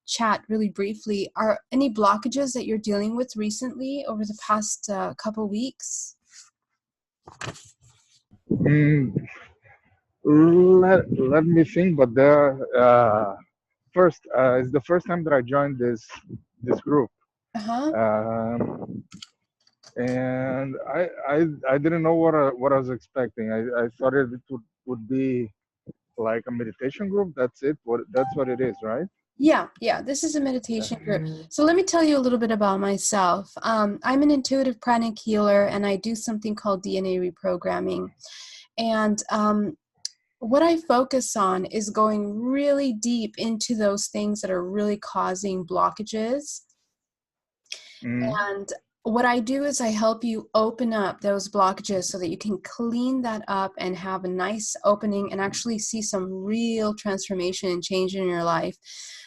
chat really briefly, are any blockages that you're dealing with recently over the past couple weeks? Let me think, but first, it's the first time that I joined this group. And I didn't know what I was expecting. I thought it would be like a meditation group. That's what it is, right? Yeah, this is a meditation group. So let me tell you a little bit about myself. I'm an intuitive pranic healer, and I do something called DNA reprogramming. And what I focus on is going really deep into those things that are really causing blockages. And what I do is I help you open up those blockages so that you can clean that up and have a nice opening and actually see some real transformation and change in your life.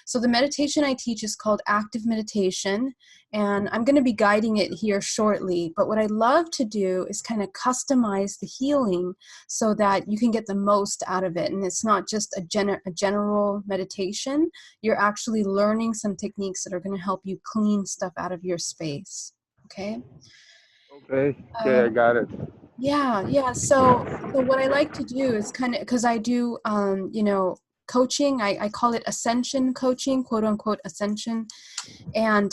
So the meditation I teach is called active meditation, and I'm going to be guiding it here shortly. But what I love to do is kind of customize the healing so that you can get the most out of it. And it's not just a general meditation. You're actually learning some techniques that are going to help you clean stuff out of your space. Okay. Okay, I got it. Yeah. So what I like to do is kind of, because I do, coaching. I call it ascension coaching, quote unquote ascension. And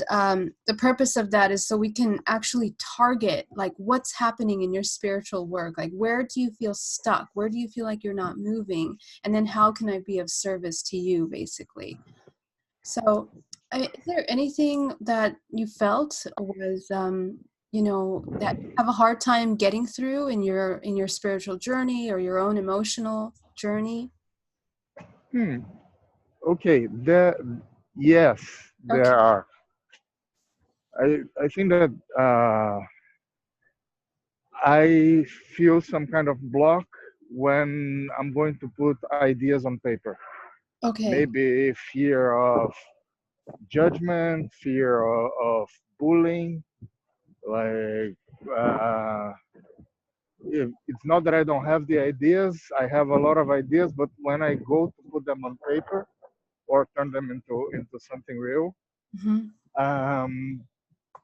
the purpose of that is so we can actually target like what's happening in your spiritual work. Like, where do you feel stuck? Where do you feel like you're not moving? And then how can I be of service to you, basically? So is there anything that you felt was, that you have a hard time getting through in your spiritual journey or your own emotional journey? Okay, yes, there are. I think that I feel some kind of block when I'm going to put ideas on paper. Okay. Maybe fear of judgment, fear of bullying. Like, it's not that I don't have the ideas. I have a lot of ideas, but when I go to put them on paper or turn them into something real,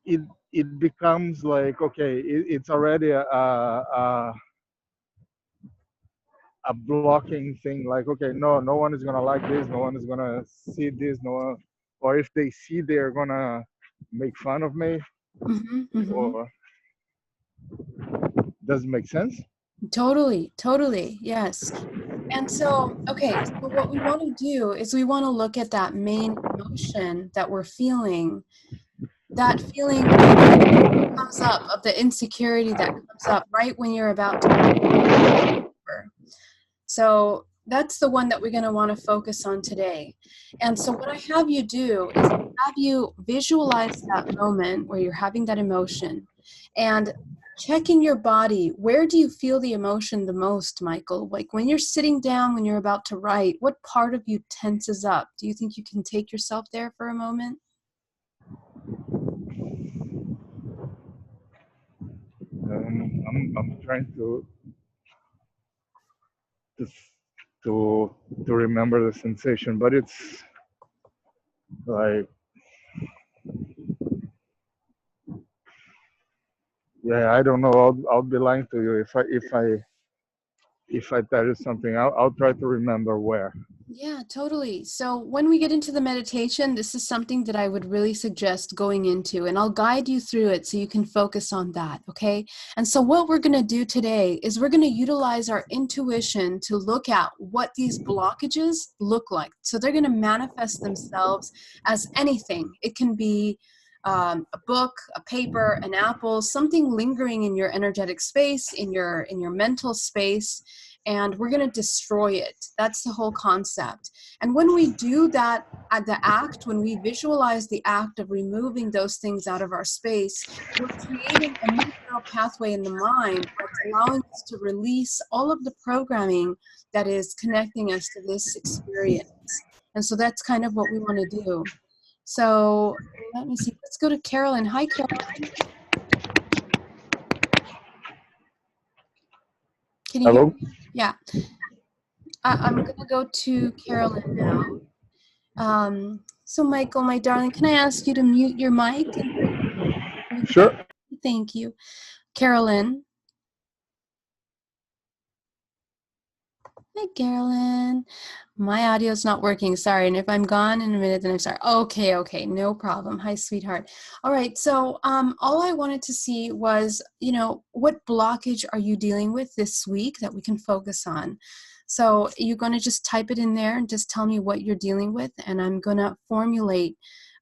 it becomes like, okay, it's already a blocking thing. Like, okay, no one is gonna like this, no one is gonna see this, no one, or if they see, they're gonna make fun of me. Or does it make sense? Totally, yes. And so, okay, so what we want to do is we want to look at that main emotion that we're feeling. That feeling comes up of the insecurity that comes up right when you're about to. So that's the one that we're going to want to focus on today. And so what I have you do is have you visualize that moment where you're having that emotion and check in your body. Where do you feel the emotion the most, Michael? Like when you're sitting down, when you're about to write, what part of you tenses up? Do you think you can take yourself there for a moment? I'm trying to to remember the sensation, but it's like, yeah, I don't know. I'll be lying to you if I tell you something. I'll try to remember where. Yeah, totally. So when we get into the meditation, this is something that I would really suggest going into, and I'll guide you through it so you can focus on that, okay? And so what we're going to do today is we're going to utilize our intuition to look at what these blockages look like. So they're going to manifest themselves as anything. It can be a book, a paper, an apple, something lingering in your energetic space, in your mental space, and we're going to destroy it. That's the whole concept. And when we do that at the act, when we visualize the act of removing those things out of our space, we're creating a new neural pathway in the mind that's allowing us to release all of the programming that is connecting us to this experience. And so that's kind of what we want to do. So let me see. Let's go to Carolyn. Hi, Carolyn. Can you hear me? Yeah. I'm going to go to Carolyn now. So Michael, my darling, can I ask you to mute your mic? Sure. Thank you. Carolyn. Hi, Carolyn. My audio is not working. Sorry. And if I'm gone in a minute, then I'm sorry. Okay. No problem. Hi, sweetheart. All right. So all I wanted to see was, what blockage are you dealing with this week that we can focus on? So you're going to just type it in there and just tell me what you're dealing with. And I'm going to formulate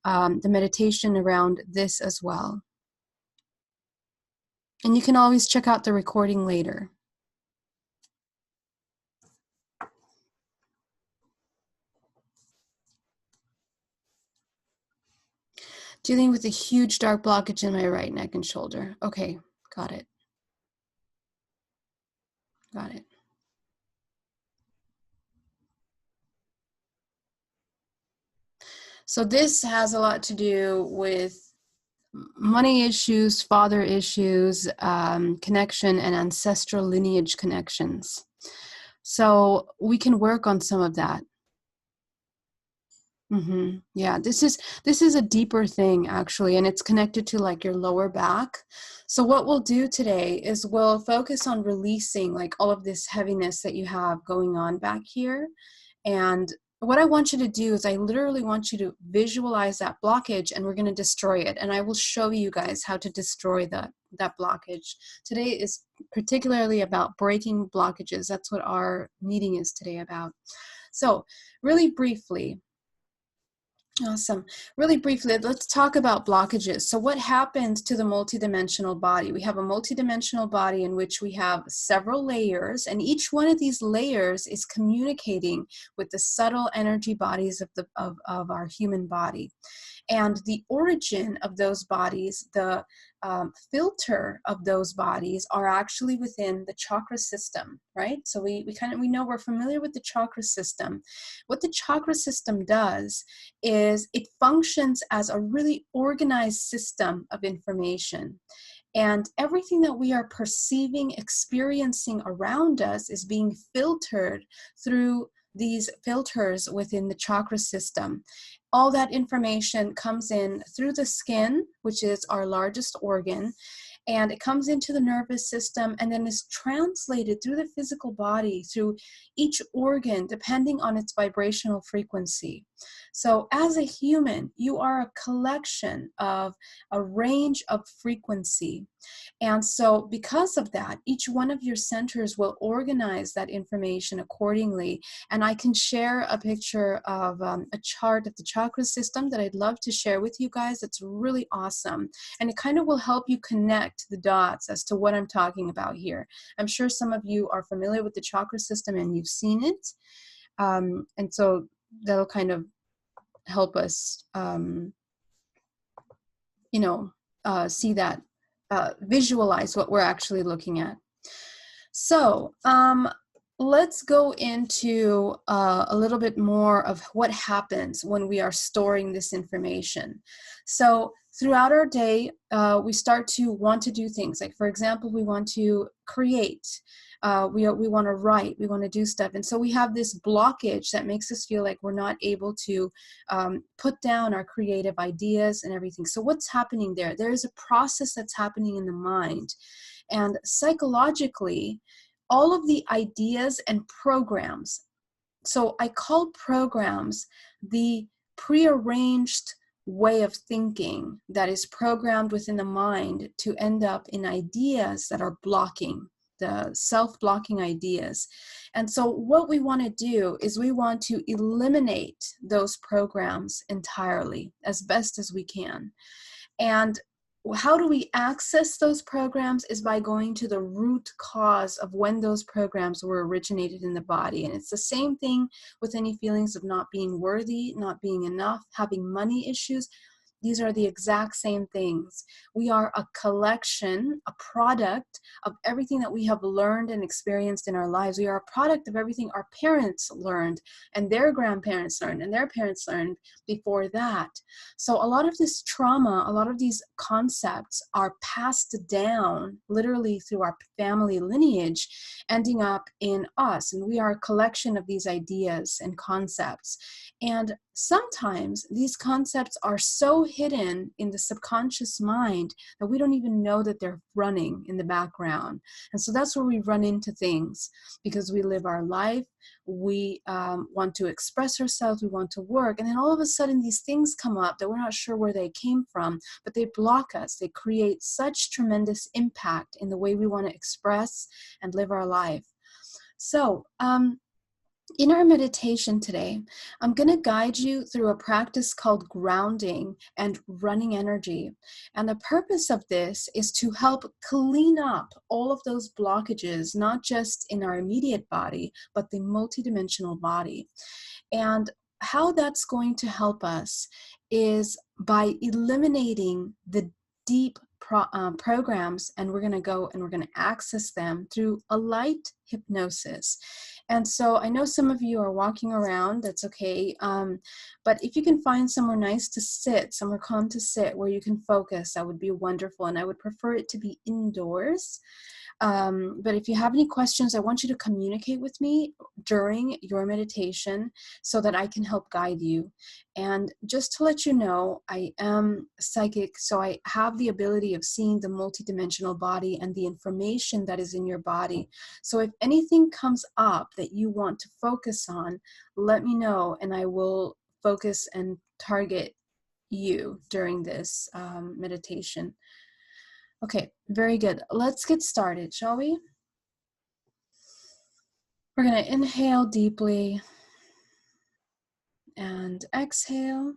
the meditation around this as well. And you can always check out the recording later. Dealing with a huge dark blockage in my right neck and shoulder. Okay, got it. Got it. So this has a lot to do with money issues, father issues, connection, and ancestral lineage connections. So we can work on some of that. Yeah, this is a deeper thing actually, and it's connected to like your lower back. So what we'll do today is we'll focus on releasing like all of this heaviness that you have going on back here. And what I want you to do is I literally want you to visualize that blockage, and we're going to destroy it. And I will show you guys how to destroy that blockage. Today is particularly about breaking blockages. That's what our meeting is today about. So really briefly, awesome. Really briefly, let's talk about blockages. So what happens to the multidimensional body? We have a multidimensional body in which we have several layers, and each one of these layers is communicating with the subtle energy bodies of our human body. And the origin of those bodies, the filter of those bodies are actually within the chakra system, right? So we know we're familiar with the chakra system. What the chakra system does is it functions as a really organized system of information. And everything that we are perceiving, experiencing around us is being filtered through these filters within the chakra system. All that information comes in through the skin, which is our largest organ, and it comes into the nervous system and then is translated through the physical body, through each organ, depending on its vibrational frequency. So as a human, you are a collection of a range of frequency. And so because of that, each one of your centers will organize that information accordingly. And I can share a picture of a chart of the chakra system that I'd love to share with you guys. It's really awesome. And it kind of will help you connect the dots as to what I'm talking about here. I'm sure some of you are familiar with the chakra system and you've seen it. And so that'll kind of help us, see that, visualize what we're actually looking at. So let's go into a little bit more of what happens when we are storing this information. So throughout our day, we start to want to do things. Like, for example, we want to create. We want to write, we want to do stuff. And so we have this blockage that makes us feel like we're not able to put down our creative ideas and everything. So what's happening there? There is a process that's happening in the mind. And psychologically, all of the ideas and programs, so I call programs the prearranged way of thinking that is programmed within the mind to end up in ideas that are blocking, the self-blocking ideas. And so what we want to do is we want to eliminate those programs entirely as best as we can. And how do we access those programs is by going to the root cause of when those programs were originated in the body. And it's the same thing with any feelings of not being worthy, not being enough, having money issues. These are the exact same things. We are a collection, a product of everything that we have learned and experienced in our lives. We are a product of everything our parents learned and their grandparents learned and their parents learned before that. So a lot of this trauma, a lot of these concepts are passed down literally through our family lineage, ending up in us. And we are a collection of these ideas and concepts. And sometimes these concepts are so hidden in the subconscious mind that we don't even know that they're running in the background. And so that's where we run into things, because we live our life, we want to express ourselves, we want to work, and then all of a sudden these things come up that we're not sure where they came from, but they block us. They create such tremendous impact in the way we want to express and live our life. So, in our meditation today, I'm going to guide you through a practice called grounding and running energy. And the purpose of this is to help clean up all of those blockages, not just in our immediate body, but the multidimensional body. And how that's going to help us is by eliminating the deep programs, and we're going to go and we're going to access them through a light hypnosis. And so I know some of you are walking around, that's okay, but if you can find somewhere nice to sit, somewhere calm to sit where you can focus, that would be wonderful. And I would prefer it to be indoors. But if you have any questions, I want you to communicate with me during your meditation so that I can help guide you. And just to let you know, I am psychic, so I have the ability of seeing the multidimensional body and the information that is in your body. So if anything comes up that you want to focus on, let me know and I will focus and target you during this meditation. Okay, very good. Let's get started, shall we? We're going to inhale deeply and exhale.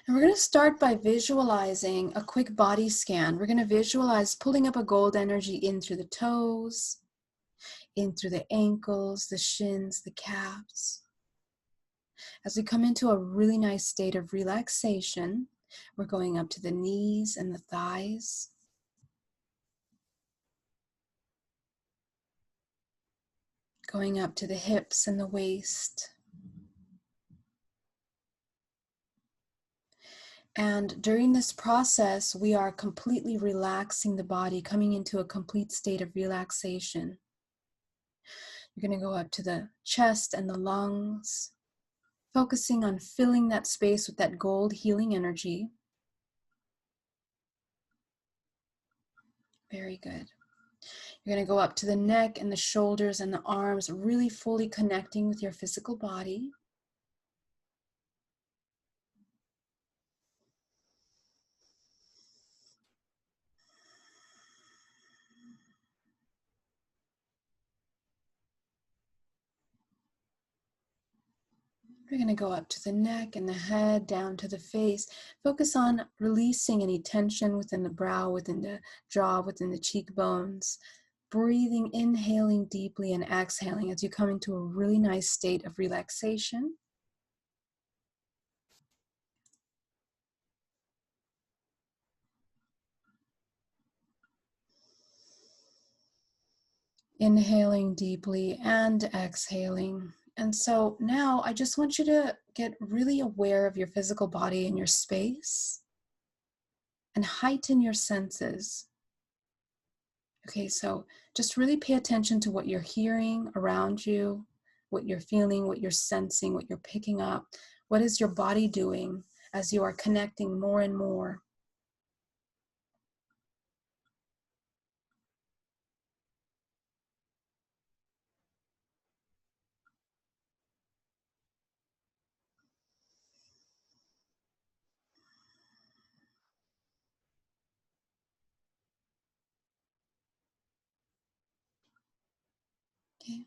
And we're going to start by visualizing a quick body scan. We're going to visualize pulling up a gold energy in through the toes, in through the ankles, the shins, the calves. As we come into a really nice state of relaxation, we're going up to the knees and the thighs. Going up to the hips and the waist. And during this process, we are completely relaxing the body, coming into a complete state of relaxation. You're going to go up to the chest and the lungs, focusing on filling that space with that gold healing energy. Very good. You're going to go up to the neck and the shoulders and the arms, really fully connecting with your physical body. We're going to go up to the neck and the head, down to the face. Focus on releasing any tension within the brow, within the jaw, within the cheekbones. Breathing, inhaling deeply and exhaling as you come into a really nice state of relaxation. Inhaling deeply and exhaling. And so now I just want you to get really aware of your physical body and your space and heighten your senses. Okay, so just really pay attention to what you're hearing around you, what you're feeling, what you're sensing, what you're picking up. What is your body doing as you are connecting more and more? Okay.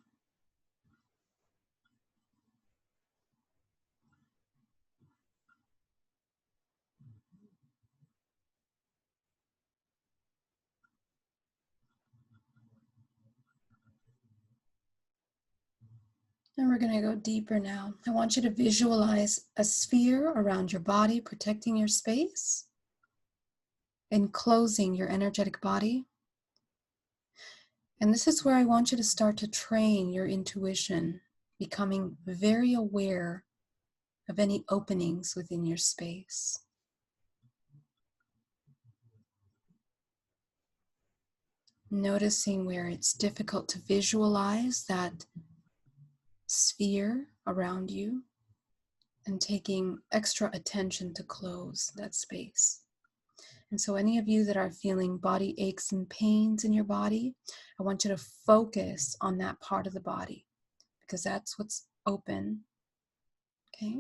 And we're going to go deeper now. I want you to visualize a sphere around your body, protecting your space, enclosing your energetic body. And this is where I want you to start to train your intuition, becoming very aware of any openings within your space. Noticing where it's difficult to visualize that sphere around you and taking extra attention to close that space. And so any of you that are feeling body aches and pains in your body, I want you to focus on that part of the body because that's what's open. Okay?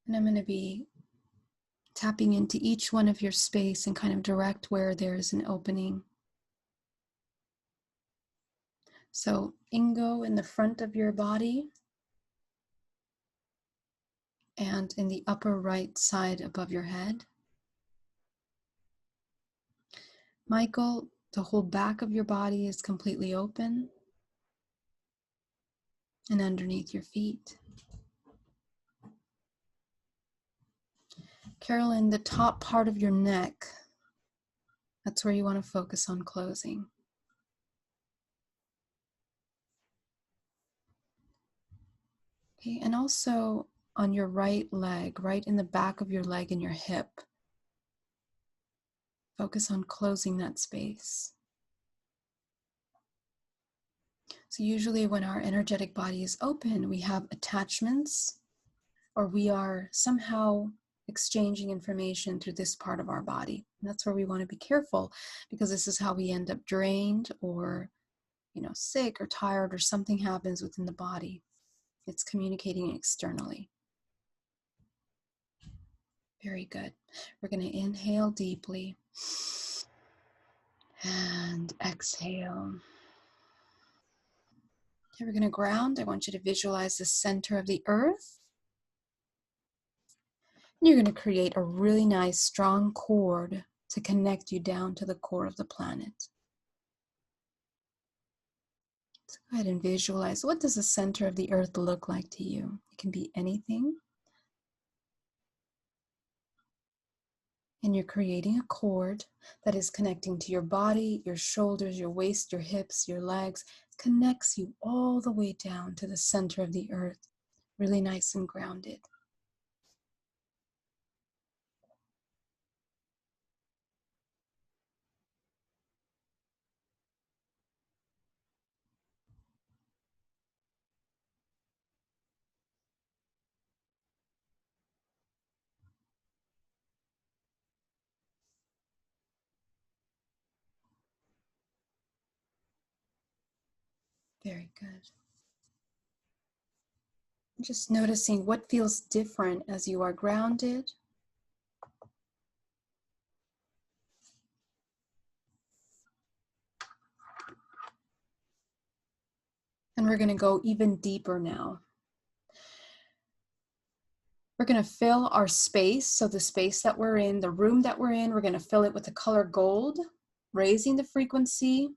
And I'm going to be tapping into each one of your space and kind of direct where there's an opening. So Ingo in the front of your body and in the upper right side above your head. Michael, the whole back of your body is completely open and underneath your feet. Carolyn, the top part of your neck, that's where you want to focus on closing. Okay, and also on your right leg, right in the back of your leg and your hip. Focus on closing that space. So usually when our energetic body is open, we have attachments or we are somehow exchanging information through this part of our body. And that's where we want to be careful because this is how we end up drained or, sick or tired or something happens within the body. It's communicating externally. Very good. We're going to inhale deeply and exhale. Okay, we're going to ground. I want you to visualize the center of the earth. And you're going to create a really nice, strong cord to connect you down to the core of the planet. So go ahead and visualize. What does the center of the earth look like to you? It can be anything. And you're creating a cord that is connecting to your body, your shoulders, your waist, your hips, your legs. It connects you all the way down to the center of the earth. Really nice and grounded. Very good. Just noticing what feels different as you are grounded. And we're going to go even deeper now. We're going to fill our space. So the space that we're in, the room that we're in, we're going to fill it with the color gold, raising the frequency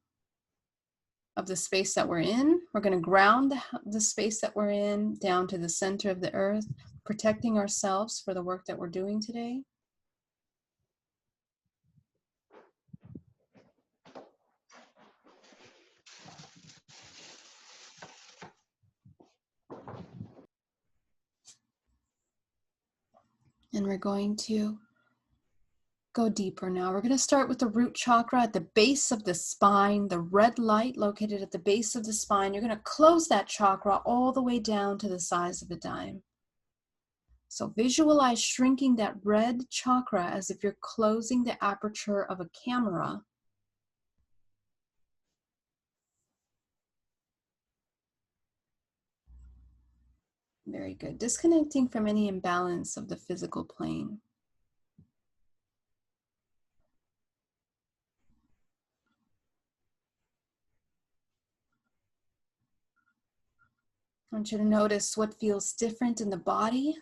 of the space that we're in. We're going to ground the space that we're in down to the center of the earth, protecting ourselves for the work that we're doing today. And we're going to go deeper now. We're going to start with the root chakra at the base of the spine, the red light located at the base of the spine. You're going to close that chakra all the way down to the size of a dime. So visualize shrinking that red chakra as if you're closing the aperture of a camera. Very good. Disconnecting from any imbalance of the physical plane. I want you to notice what feels different in the body.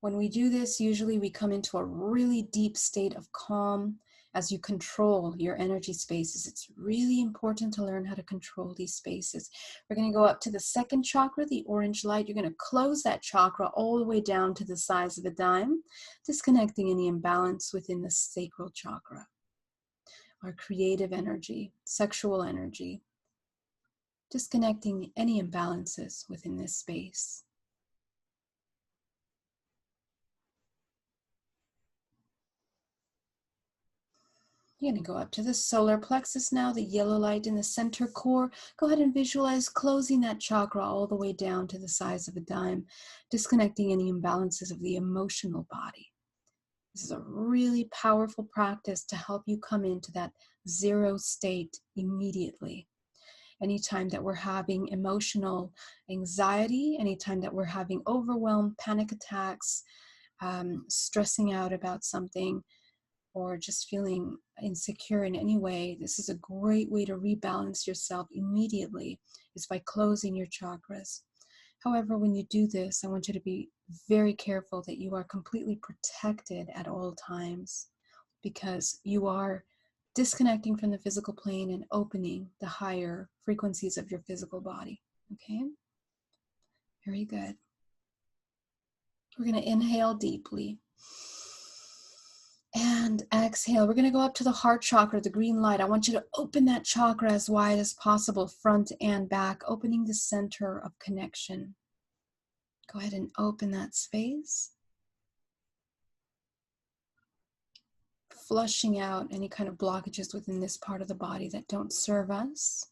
When we do this, usually we come into a really deep state of calm as you control your energy spaces. It's really important to learn how to control these spaces. We're going to go up to the second chakra, the orange light. You're going to close that chakra all the way down to the size of a dime, disconnecting any imbalance within the sacral chakra, our creative energy, sexual energy, disconnecting any imbalances within this space. You're going to go up to the solar plexus now, the yellow light in the center core. Go ahead and visualize closing that chakra all the way down to the size of a dime, disconnecting any imbalances of the emotional body. This is a really powerful practice to help you come into that zero state immediately. Anytime that we're having emotional anxiety, anytime that we're having overwhelm, panic attacks, stressing out about something, or just feeling insecure in any way, this is a great way to rebalance yourself immediately, is by closing your chakras. However, when you do this, I want you to be very careful that you are completely protected at all times, because you are disconnecting from the physical plane and opening the higher frequencies of your physical body. Okay? Very good. We're going to inhale deeply. And exhale. We're going to go up to the heart chakra, the green light. I want you to open that chakra as wide as possible, front and back, opening the center of connection. Go ahead and open that space. Flushing out any kind of blockages within this part of the body that don't serve us.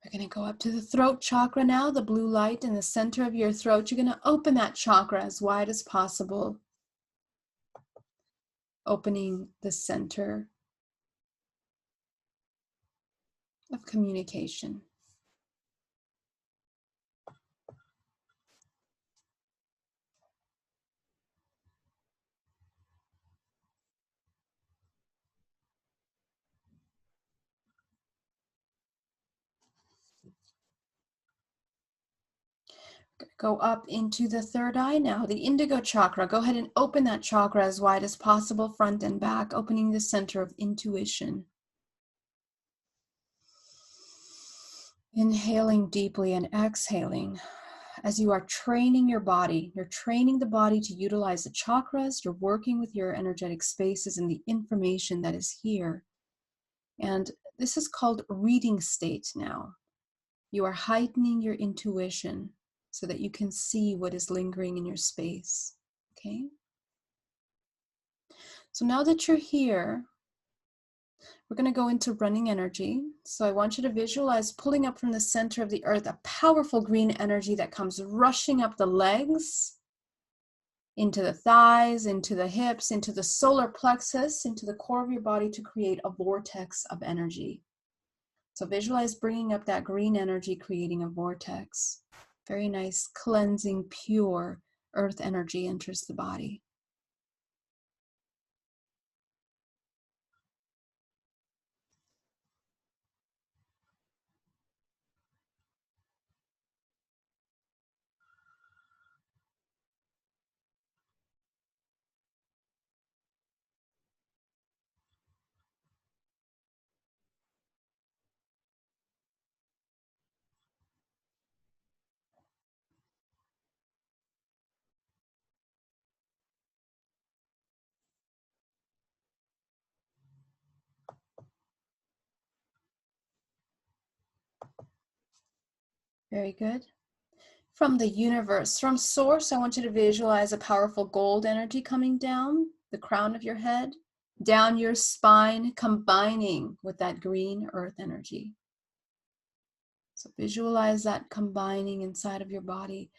We're going to go up to the throat chakra now, the blue light in the center of your throat. You're going to open that chakra as wide as possible, opening the center of communication. Go up into the third eye now, the indigo chakra. Go ahead and open that chakra as wide as possible, front and back, opening the center of intuition. Inhaling deeply and exhaling. As you are training your body, you're training the body to utilize the chakras, you're working with your energetic spaces and the information that is here. And this is called reading state now. You are heightening your intuition so that you can see what is lingering in your space. Okay? So now that you're here, we're going to go into running energy. So I want you to visualize pulling up from the center of the earth a powerful green energy that comes rushing up the legs, into the thighs, into the hips, into the solar plexus, into the core of your body to create a vortex of energy. So visualize bringing up that green energy, creating a vortex. Very nice, cleansing, pure earth energy enters the body. Very good. From the universe, from source, I want you to visualize a powerful gold energy coming down the crown of your head, down your spine, combining with that green earth energy. So visualize that combining inside of your body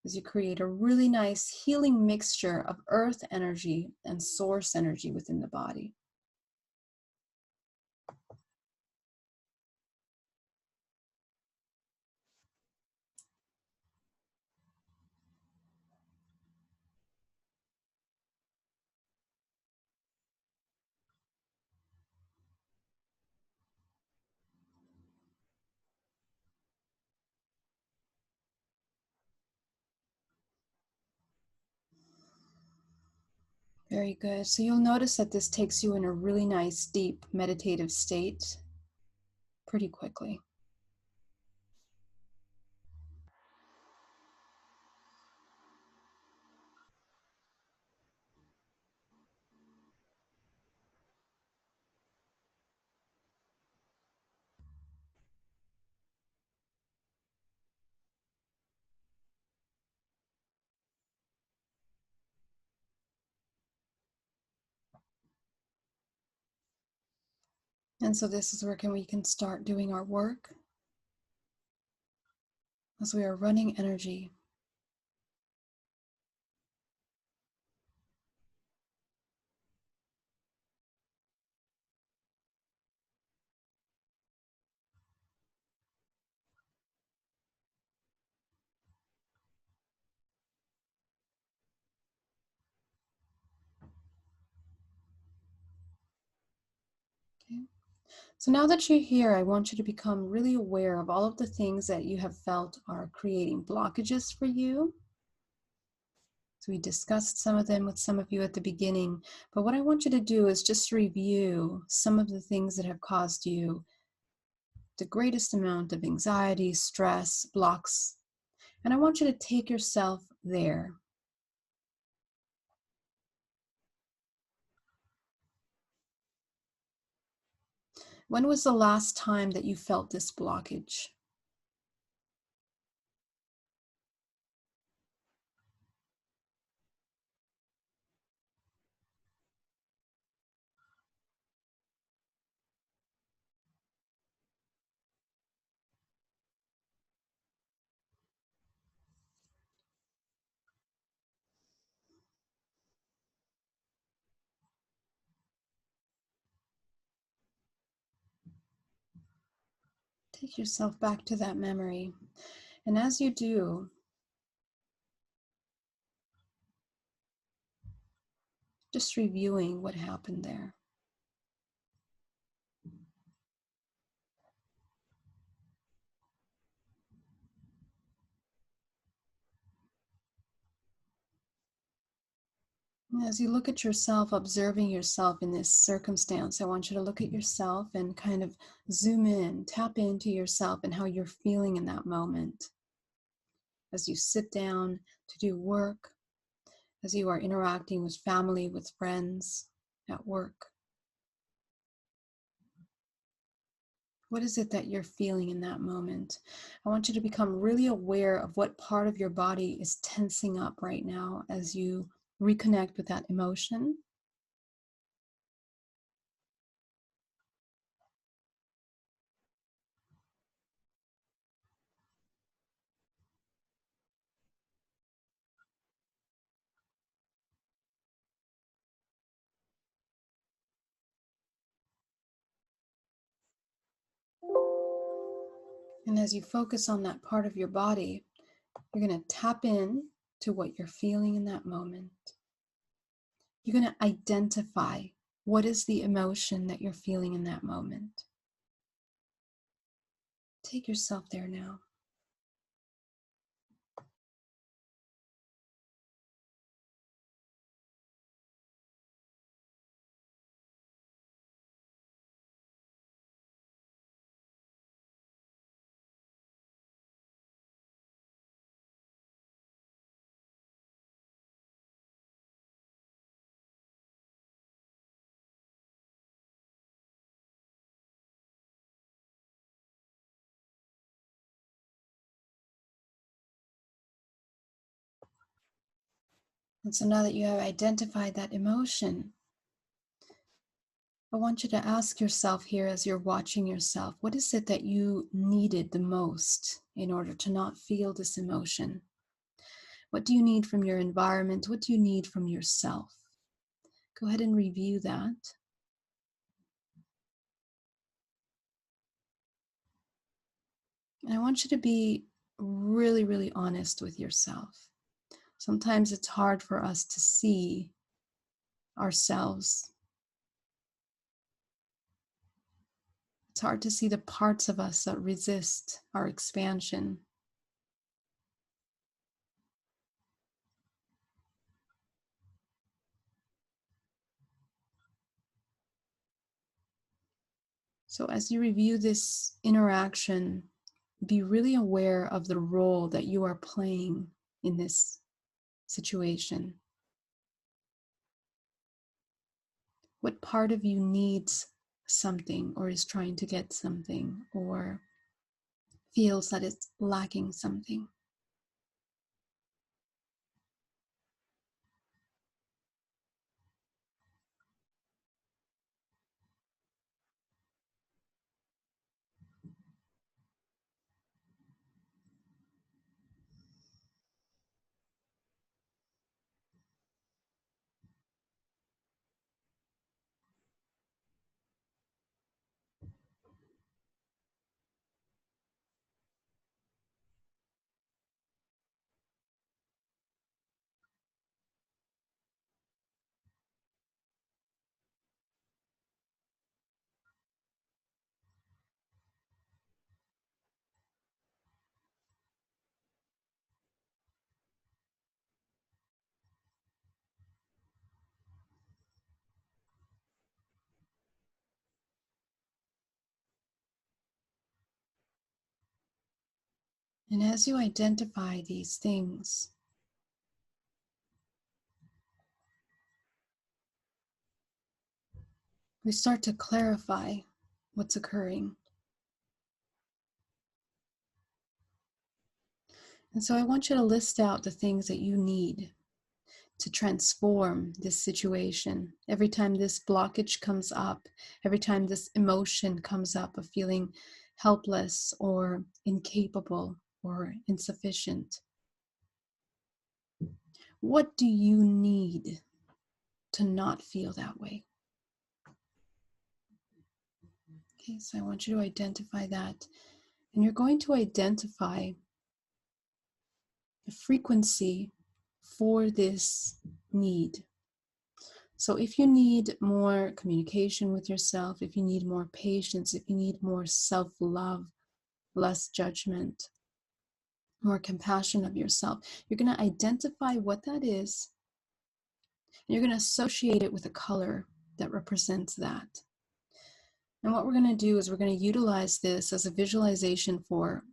as you create a really nice healing mixture of earth energy and source energy within the body. Very good. So you'll notice that this takes you in a really nice, deep, meditative state pretty quickly. And so this is where we can start doing our work as we are running energy. Okay. So now that you're here, I want you to become really aware of all of the things that you have felt are creating blockages for you. So we discussed some of them with some of you at the beginning, but what I want you to do is just review some of the things that have caused you the greatest amount of anxiety, stress, blocks, and I want you to take yourself there. When was the last time that you felt this blockage? Take yourself back to that memory. And as you do, just reviewing what happened there. As you look at yourself, observing yourself in this circumstance, I want you to look at yourself and kind of zoom in, tap into yourself and how you're feeling in that moment. As you sit down to do work, as you are interacting with family, with friends, at work. What is it that you're feeling in that moment? I want you to become really aware of what part of your body is tensing up right now as you reconnect with that emotion. And as you focus on that part of your body, you're going to tap in to what you're feeling in that moment. You're going to identify what is the emotion that you're feeling in that moment. Take yourself there now. And so now that you have identified that emotion, I want you to ask yourself here as you're watching yourself, what is it that you needed the most in order to not feel this emotion? What do you need from your environment? What do you need from yourself? Go ahead and review that. And I want you to be really, really honest with yourself. Sometimes it's hard for us to see ourselves. It's hard to see the parts of us that resist our expansion. So as you review this interaction, be really aware of the role that you are playing in this situation. What part of you needs something or is trying to get something or feels that it's lacking something? And as you identify these things, we start to clarify what's occurring. And so I want you to list out the things that you need to transform this situation. Every time this blockage comes up, every time this emotion comes up of feeling helpless or incapable or insufficient, what do you need to not feel that way? Okay, so I want you to identify that. And you're going to identify a frequency for this need. So if you need more communication with yourself, if you need more patience, if you need more self-love, less judgment, more compassion of yourself, you're going to identify what that is, and you're going to associate it with a color that represents that. And what we're going to do is we're going to utilize this as a visualization for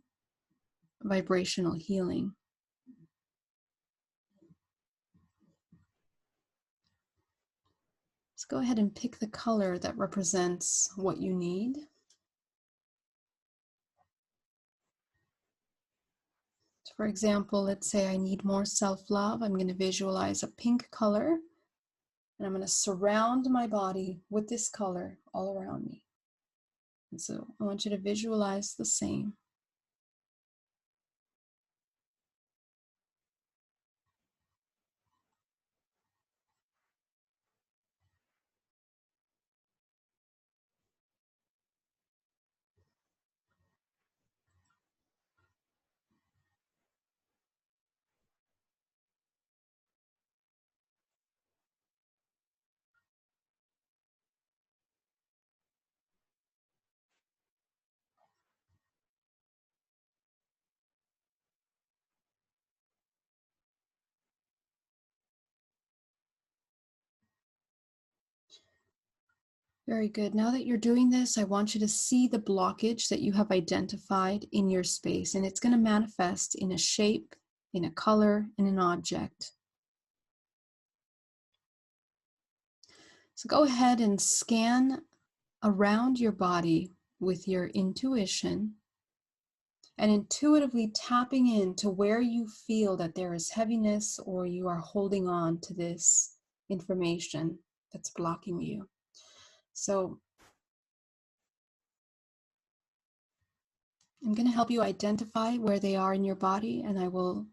vibrational healing. Let's go ahead and pick the color that represents what you need. So for example, let's say I need more self-love. I'm going to visualize a pink color, and I'm going to surround my body with this color all around me. And so I want you to visualize the same. Very good. Now that you're doing this, I want you to see the blockage that you have identified in your space, and it's going to manifest in a shape, in a color, in an object. So go ahead and scan around your body with your intuition and intuitively tapping into where you feel that there is heaviness or you are holding on to this information that's blocking you. So I'm going to help you identify where they are in your body, and I will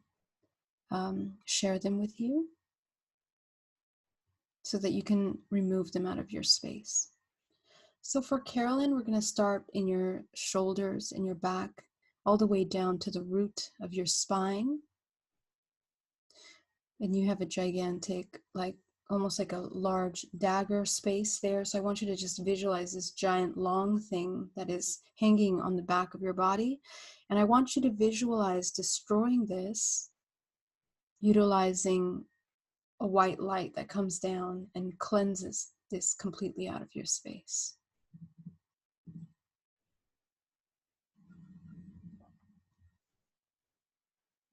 share them with you so that you can remove them out of your space. So for Carolyn, we're going to start in your shoulders and your back, all the way down to the root of your spine. And you have a gigantic, almost like a large dagger space there. So I want you to just visualize this giant long thing that is hanging on the back of your body. And I want you to visualize destroying this, utilizing a white light that comes down and cleanses this completely out of your space.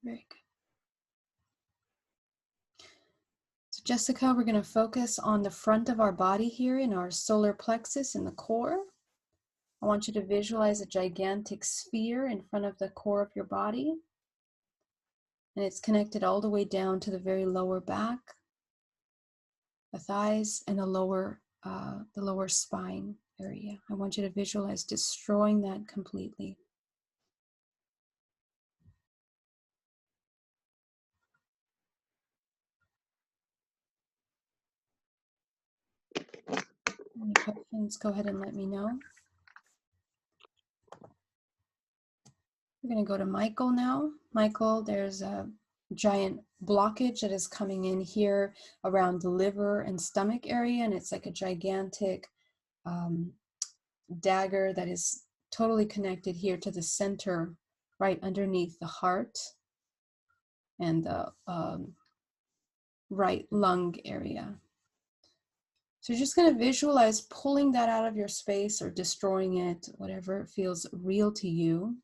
Very good. So Jessica, we're going to focus on the front of our body here in our solar plexus in the core. I want you to visualize a gigantic sphere in front of the core of your body. And it's connected all the way down to the very lower back, the thighs, and the lower spine area. I want you to visualize destroying that completely. Any questions, go ahead and let me know. We're going to go to Michael now. Michael, there's a giant blockage that is coming in here around the liver and stomach area, and it's like a gigantic dagger that is totally connected here to the center, right underneath the heart and the right lung area. So you're just going to visualize pulling that out of your space or destroying it, whatever feels real to you.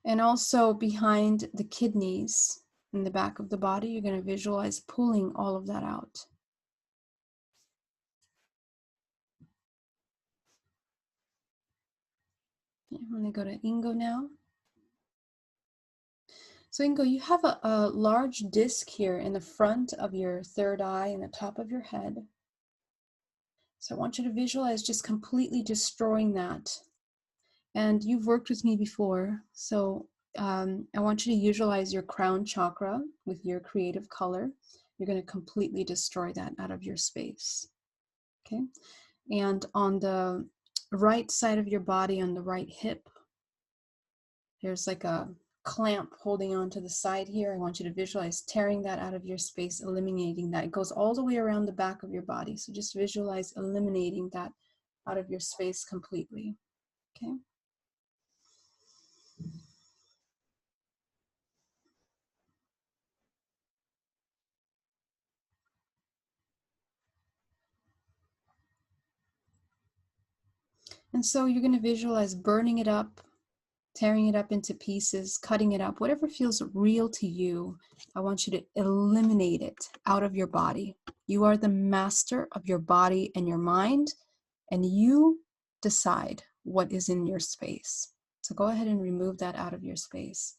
And also behind the kidneys in the back of the body, you're going to visualize pulling all of that out. Okay, I'm going to go to Ingo now. So Ingo, you have a large disc here in the front of your third eye and the top of your head. So I want you to visualize just completely destroying that. And you've worked with me before, so I want you to visualize your crown chakra with your creative color. You're going to completely destroy that out of your space. Okay? And on the right side of your body, on the right hip, there's like a clamp holding on to the side here. I want you to visualize tearing that out of your space, eliminating that. It goes all the way around the back of your body. So just visualize eliminating that out of your space completely. Okay? And so you're going to visualize burning it up, tearing it up into pieces, cutting it up, whatever feels real to you. I want you to eliminate it out of your body. You are the master of your body and your mind, and you decide what is in your space. So go ahead and remove that out of your space.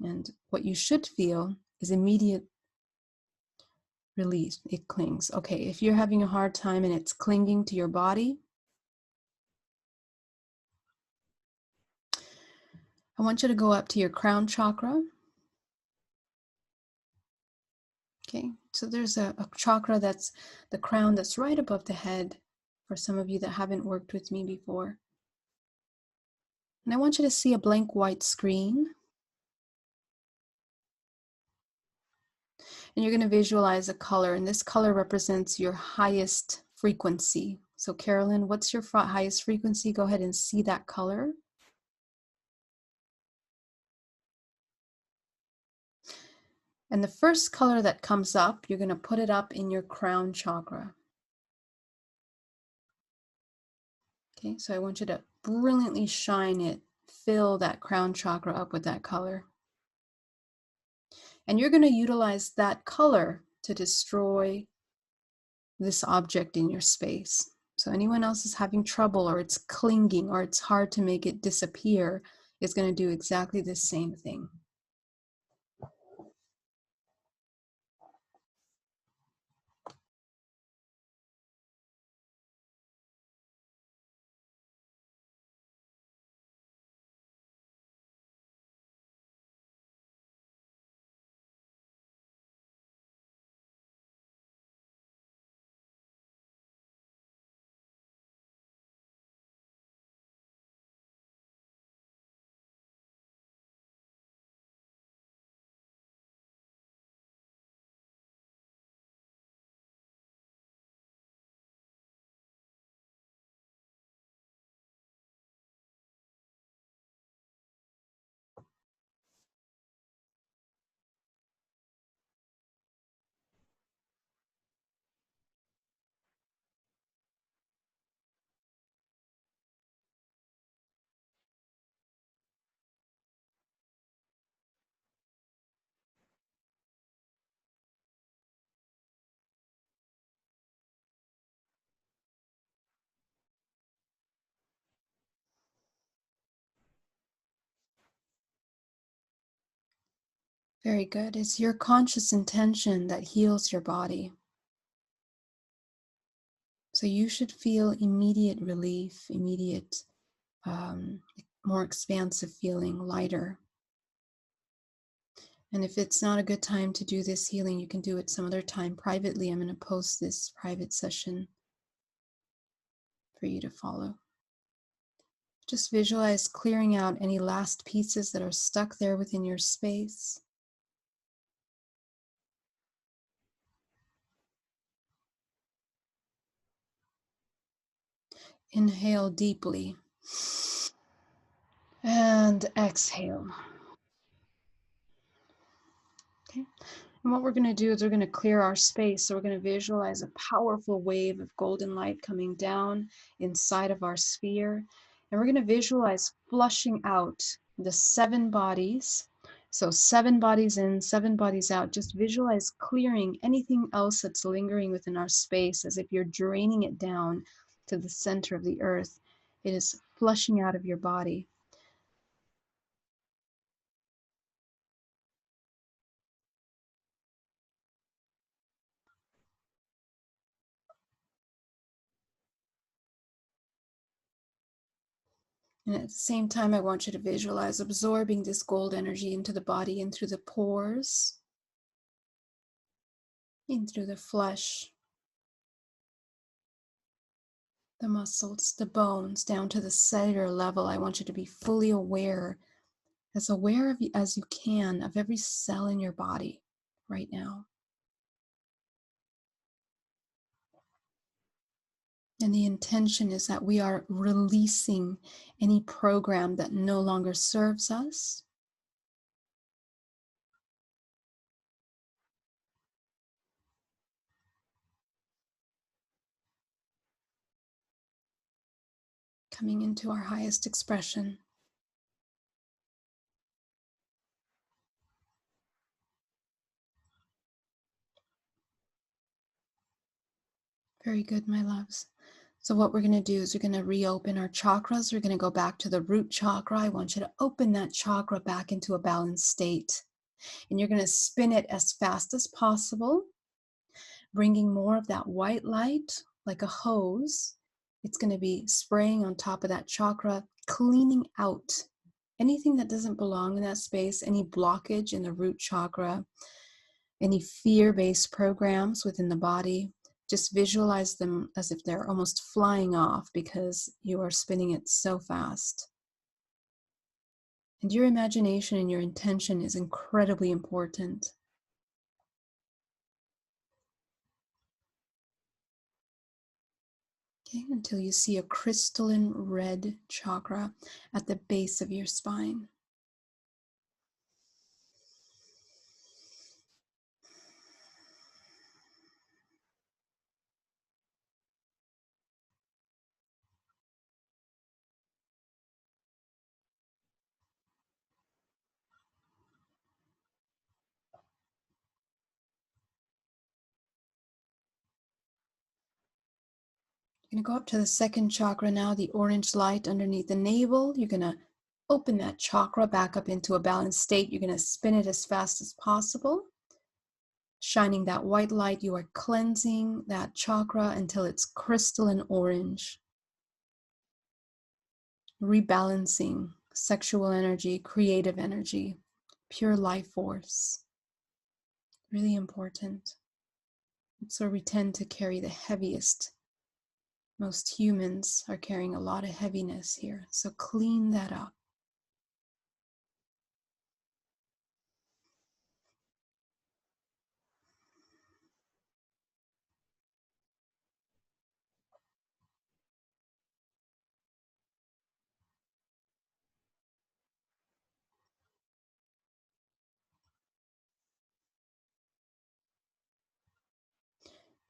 And what you should feel is immediate release. It clings. Okay, if you're having a hard time and it's clinging to your body, I want you to go up to your crown chakra. Okay, so there's a chakra that's the crown that's right above the head for some of you that haven't worked with me before. And I want you to see a blank white screen. And you're going to visualize a color, and this color represents your highest frequency. So Carolyn, what's your highest frequency? Go ahead and see that color. And the first color that comes up, you're going to put it up in your crown chakra. Okay, so I want you to brilliantly shine it, fill that crown chakra up with that color. And you're going to utilize that color to destroy this object in your space. So anyone else is having trouble, or it's clinging, or it's hard to make it disappear, is going to do exactly the same thing. Very good. It's your conscious intention that heals your body. So you should feel immediate relief, immediate, more expansive feeling, lighter. And if it's not a good time to do this healing, you can do it some other time privately. I'm going to post this private session for you to follow. Just visualize clearing out any last pieces that are stuck there within your space. Inhale deeply and exhale. Okay. And what we're going to do is we're going to clear our space. So we're going to visualize a powerful wave of golden light coming down inside of our sphere. And we're going to visualize flushing out the 7 bodies. So 7 bodies in, 7 bodies out. Just visualize clearing anything else that's lingering within our space as if you're draining it down to the center of the earth. It is flushing out of your body. And at the same time, I want you to visualize absorbing this gold energy into the body, in through the pores, in through the flesh, the muscles, the bones, down to the cellular level. I want you to be fully aware as you can of every cell in your body right now. And the intention is that we are releasing any program that no longer serves us. Coming into our highest expression. Very good, my loves. So what we're going to do is we're going to reopen our chakras. We're going to go back to the root chakra. I want you to open that chakra back into a balanced state. And you're going to spin it as fast as possible, bringing more of that white light like a hose. It's going to be spraying on top of that chakra, cleaning out anything that doesn't belong in that space, any blockage in the root chakra, any fear-based programs within the body. Just visualize them as if they're almost flying off because you are spinning it so fast. And your imagination and your intention is incredibly important. Okay, until you see a crystalline red chakra at the base of your spine. You're going to go up to the second chakra now, the orange light underneath the navel. You're going to open that chakra back up into a balanced state. You're going to spin it as fast as possible. Shining that white light, you are cleansing that chakra until it's crystalline orange. Rebalancing sexual energy, creative energy, pure life force. Really important. So we tend to carry the heaviest. Most humans are carrying a lot of heaviness here. So clean that up.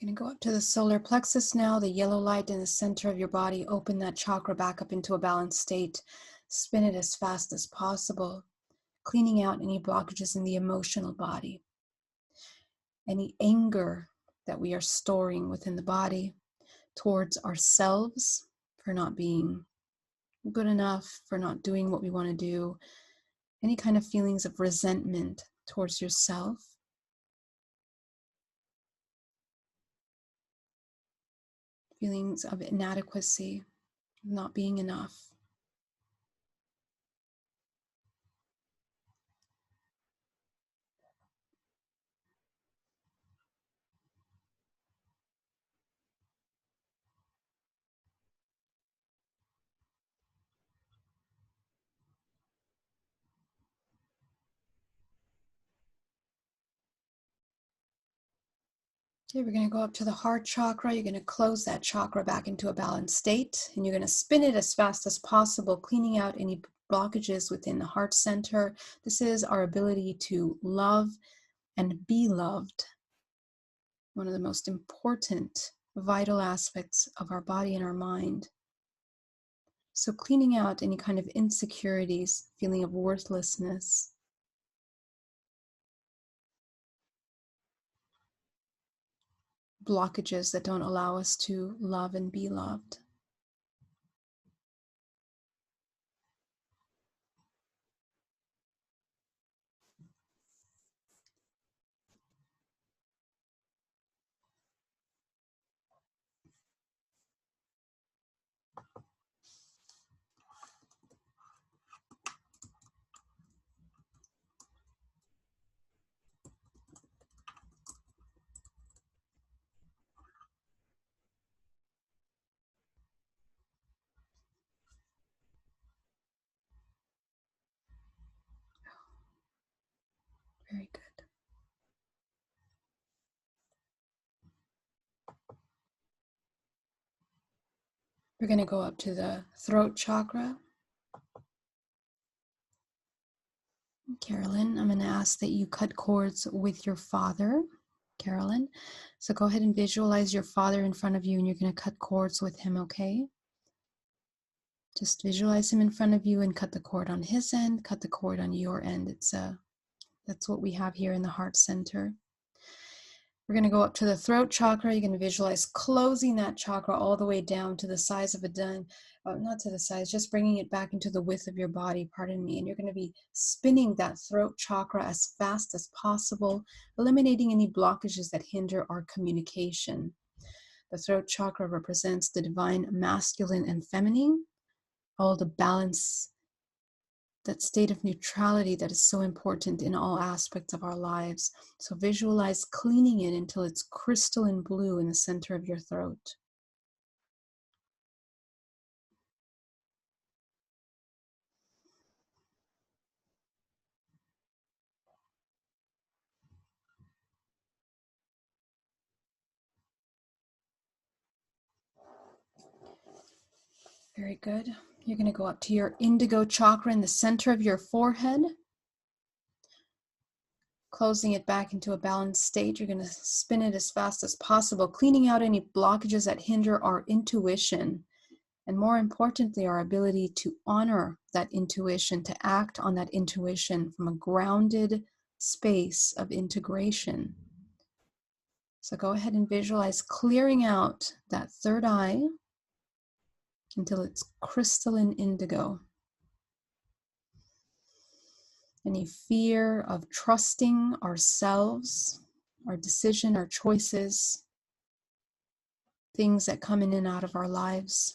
You're going to go up to the solar plexus now, the yellow light in the center of your body. Open that chakra back up into a balanced state. Spin it as fast as possible, cleaning out any blockages in the emotional body. Any anger that we are storing within the body towards ourselves for not being good enough, for not doing what we want to do. Any kind of feelings of resentment towards yourself. Feelings of inadequacy, not being enough. Okay, we're going to go up to the heart chakra. You're going to close that chakra back into a balanced state, and you're going to spin it as fast as possible, cleaning out any blockages within the heart center. This is our ability to love and be loved. One of the most important, vital aspects of our body and our mind. So cleaning out any kind of insecurities, feeling of worthlessness. Blockages that don't allow us to love and be loved. Very good. We're going to go up to the throat chakra. Carolyn, I'm going to ask that you cut cords with your father, Carolyn. So go ahead and visualize your father in front of you, and you're going to cut cords with him, okay? Just visualize him in front of you and cut the cord on his end, cut the cord on your end. That's what we have here in the heart center. We're going to go up to the throat chakra. You're going to visualize closing that chakra all the way down to the size of a dime. Not to the size, just bringing it back into the width of your body, pardon me. And you're going to be spinning that throat chakra as fast as possible, eliminating any blockages that hinder our communication. The throat chakra represents the divine masculine and feminine, all the balance, that state of neutrality that is so important in all aspects of our lives. So visualize cleaning it until it's crystalline blue in the center of your throat. Very good. You're going to go up to your indigo chakra in the center of your forehead. Closing it back into a balanced state. You're going to spin it as fast as possible, cleaning out any blockages that hinder our intuition. And more importantly, our ability to honor that intuition, to act on that intuition from a grounded space of integration. So go ahead and visualize clearing out that third eye until it's crystalline indigo. Any fear of trusting ourselves, our decision, our choices, things that come in and out of our lives.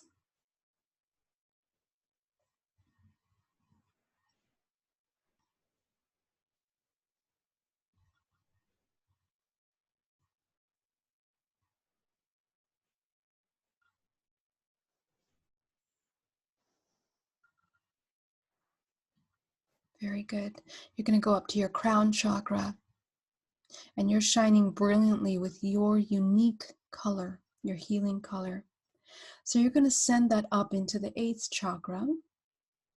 Very good. You're going to go up to your crown chakra, and you're shining brilliantly with your unique color, your healing color. So you're going to send that up into the 8th chakra.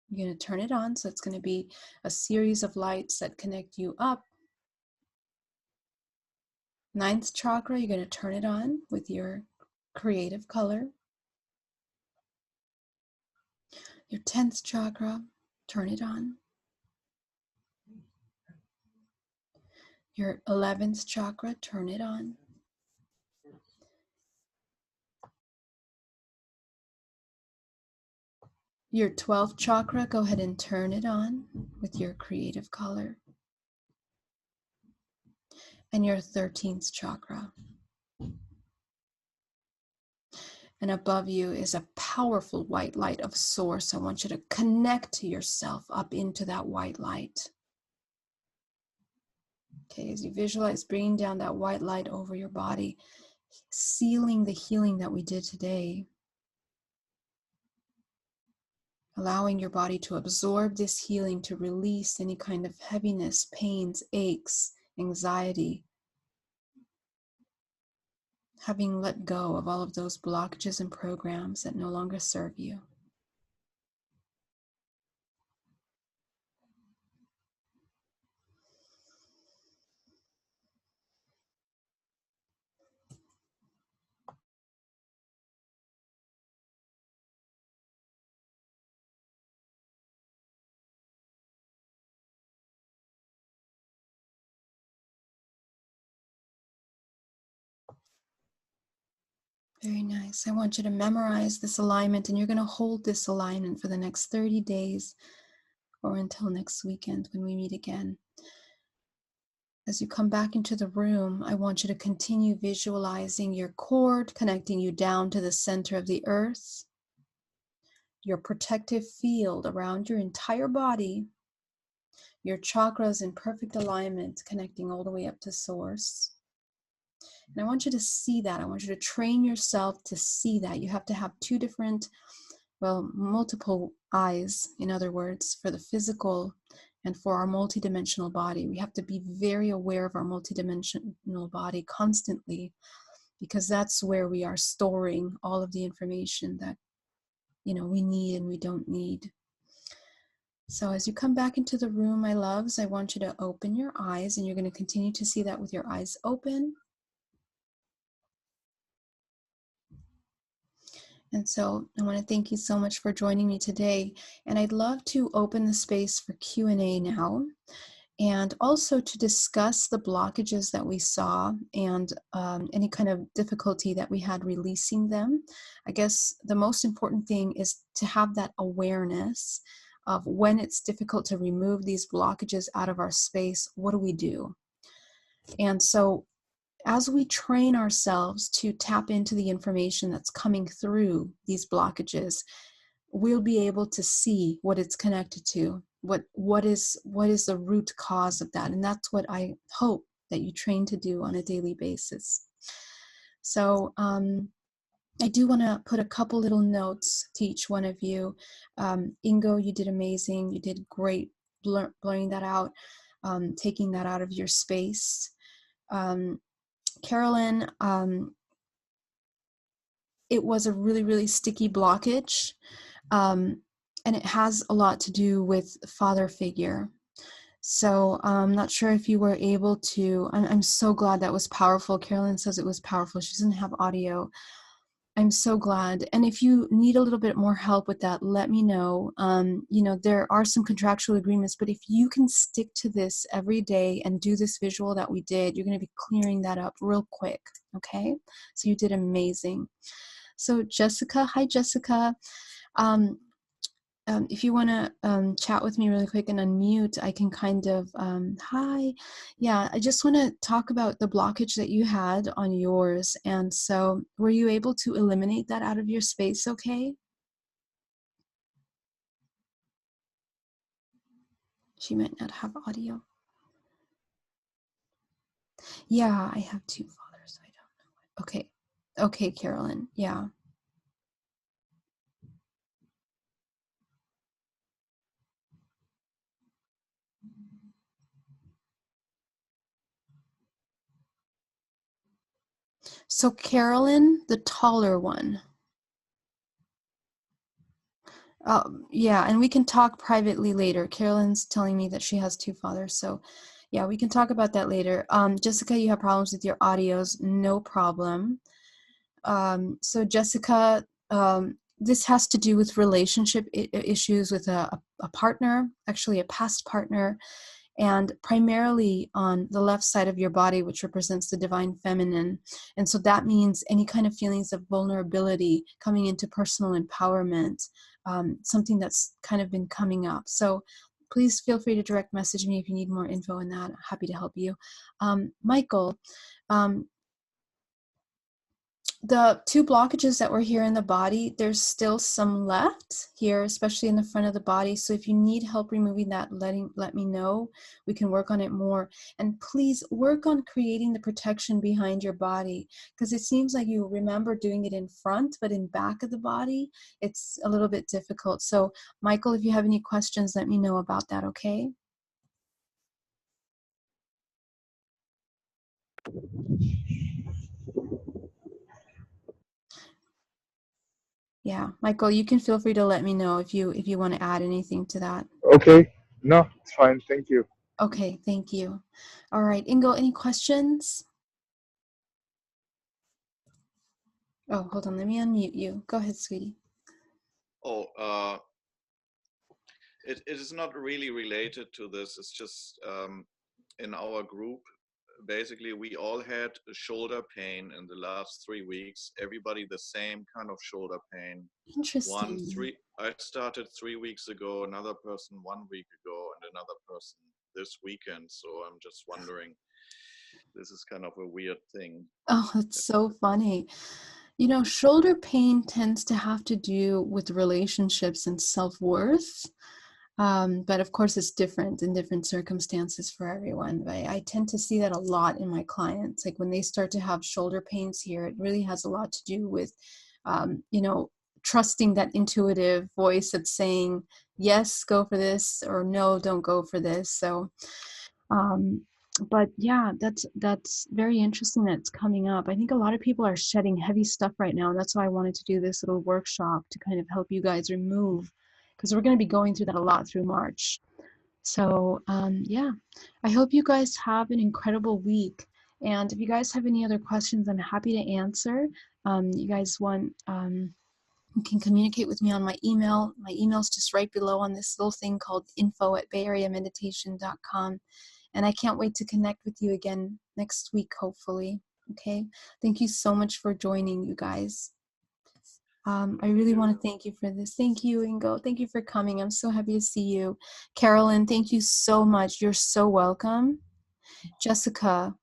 You're going to turn it on, so it's going to be a series of lights that connect you up. 9th chakra, you're going to turn it on with your creative color. Your 10th chakra, turn it on. Your 11th chakra, turn it on. Your 12th chakra, go ahead and turn it on with your creative color. and your 13th chakra. And above you is a powerful white light of source. I want you to connect to yourself up into that white light. Okay, as you visualize bringing down that white light over your body, sealing the healing that we did today. Allowing your body to absorb this healing, to release any kind of heaviness, pains, aches, anxiety. Having let go of all of those blockages and programs that no longer serve you. Very nice. I want you to memorize this alignment, and you're going to hold this alignment for the next 30 days or until next weekend when we meet again. As you come back into the room, I want you to continue visualizing your cord connecting you down to the center of the earth, your protective field around your entire body, your chakras in perfect alignment connecting all the way up to source. And I want you to see that. I want you to train yourself to see that. You have to have two different, multiple eyes, in other words, for the physical and for our multidimensional body. We have to be very aware of our multidimensional body constantly, because that's where we are storing all of the information that, we need and we don't need. So as you come back into the room, my loves, I want you to open your eyes, and you're going to continue to see that with your eyes open. And so I want to thank you so much for joining me today. And I'd love to open the space for Q&A now, and also to discuss the blockages that we saw and any kind of difficulty that we had releasing them. I guess the most important thing is to have that awareness of when it's difficult to remove these blockages out of our space. What do we do? And so as we train ourselves to tap into the information that's coming through these blockages, we'll be able to see what it's connected to, what is the root cause of that. And that's what I hope that you train to do on a daily basis. So I do want to put a couple little notes to each one of you. Ingo, you did amazing. You did great blurring that out, taking that out of your space. Carolyn, it was a really, really sticky blockage, and it has a lot to do with father figure. So I'm not sure if you were able to, I'm so glad that was powerful. Carolyn says it was powerful. She doesn't have audio. I'm so glad. And if you need a little bit more help with that, let me know. There are some contractual agreements, but if you can stick to this every day and do this visual that we did, you're going to be clearing that up real quick. Okay. So you did amazing. So Jessica, hi Jessica. If you want to chat with me really quick and unmute, I can kind of, hi. Yeah, I just want to talk about the blockage that you had on yours. And so were you able to eliminate that out of your space okay? She might not have audio. Yeah, I have two fathers. I don't know. Okay. Okay, Carolyn. Yeah. So Carolyn, the taller one. Yeah, and we can talk privately later. Carolyn's telling me that she has two fathers, so yeah, we can talk about that later. Jessica, you have problems with your audios, no problem. So Jessica, this has to do with relationship issues with a partner, actually a past partner, and primarily on the left side of your body, which represents the divine feminine. And so that means any kind of feelings of vulnerability coming into personal empowerment, something that's kind of been coming up. So please feel free to direct message me if you need more info on that. I'm happy to help you. Michael, the 2 blockages that were here in the body, there's still some left here, especially in the front of the body. So if you need help removing that, let me know. We can work on it more. And please work on creating the protection behind your body, because it seems like you remember doing it in front, but in back of the body, it's a little bit difficult. So Michael, if you have any questions, let me know about that, okay? Yeah, Michael, you can feel free to let me know if you want to add anything to that. Okay. No, it's fine. Thank you. Okay, thank you. All right, Ingo, any questions? Oh, hold on, let me unmute you. Go ahead, sweetie. Oh, it is not really related to this. It's just in our group, basically we all had shoulder pain in the last 3 weeks. Everybody the same kind of shoulder pain. Interesting. I started 3 weeks ago, another person 1 week ago, and another person this weekend. So I'm just wondering, this is kind of a weird thing. Oh, it's so funny. You know, shoulder pain tends to have to do with relationships and self-worth. But of course, it's different in different circumstances for everyone. But I tend to see that a lot in my clients. Like when they start to have shoulder pains here, it really has a lot to do with, you know, trusting that intuitive voice that's saying, yes, go for this, or no, don't go for this. So, but yeah, that's very interesting that it's coming up. I think a lot of people are shedding heavy stuff right now, and that's why I wanted to do this little workshop to kind of help you guys remove, because we're going to be going through that a lot through March. So yeah, I hope you guys have an incredible week. And if you guys have any other questions, I'm happy to answer. You guys want, you can communicate with me on my email. My email is just right below on this little thing called info@bayareameditation.com. And I can't wait to connect with you again next week, hopefully. Okay. Thank you so much for joining, you guys. I really want to thank you for this. Thank you, Ingo. Thank you for coming. I'm so happy to see you. Carolyn, thank you so much. You're so welcome. Jessica,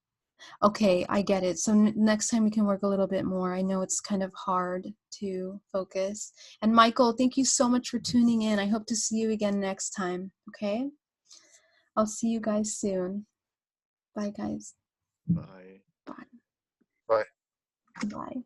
okay, I get it. So next time we can work a little bit more. I know it's kind of hard to focus. And Michael, thank you so much for tuning in. I hope to see you again next time. Okay. I'll see you guys soon. Bye, guys. Bye. Bye. Bye. Bye.